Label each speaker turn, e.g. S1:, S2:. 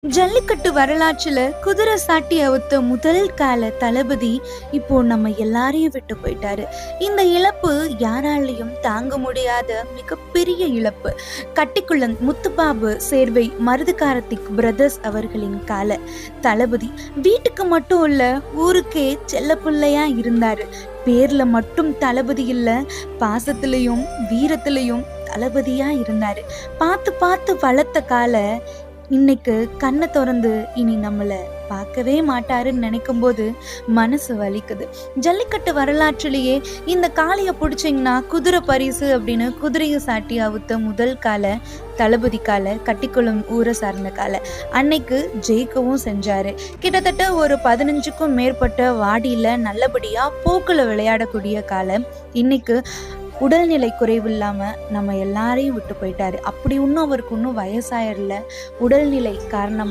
S1: ஜல்லிக்கட்டு வரலாற்றுல குதிரை சாட்டி அவுத்த முதல் கால தளபதி இப்போ நம்ம எல்லாரையும் விட்டு போயிட்டாரு. இந்த இழப்பு யாராலையும் தாங்க முடியாத மிகப்பெரிய இழப்பு. கட்டிக்குளம் முத்துபாபு சேர்வை மருது கார்த்திக் பிரதர்ஸ் அவர்களின் கால தளபதி வீட்டுக்கு மட்டும் இல்ல, ஊருக்கே செல்ல பிள்ளையா இருந்தாரு. பேர்ல மட்டும் தளபதி இல்ல, பாசத்திலையும் வீரத்திலையும் தளபதியா இருந்தாரு. பார்த்து பார்த்து வளர்த்த கால இன்னைக்கு கண்ணை திறந்து இனி நம்மள பார்க்கவே மாட்டாருன்னு நினைக்கும் போது மனசு வலிக்குது. ஜல்லிக்கட்டு வரலாற்றிலேயே இந்த காளையை பிடிச்சிங்கன்னா குதிரை பரிசு அப்படின்னு குதிரையை சாட்டி அவுத்த முதல் கால தளபதி கால கட்டிக்குளம் ஊரை சார்ந்த கால அன்னைக்கு ஜெயிக்கவும் செஞ்சாரு. கிட்டத்தட்ட ஒரு 15க்கும் மேற்பட்ட வாடியில நல்லபடியா போக்குல விளையாடக்கூடிய கால இன்னைக்கு உடல்நிலை குறைவு இல்லாம நம்ம எல்லாரையும் விட்டு போயிட்டாரு. அப்படி இன்னும் அவருக்கு இன்னும் வயசாயிரல. உடல்நிலை காரணமா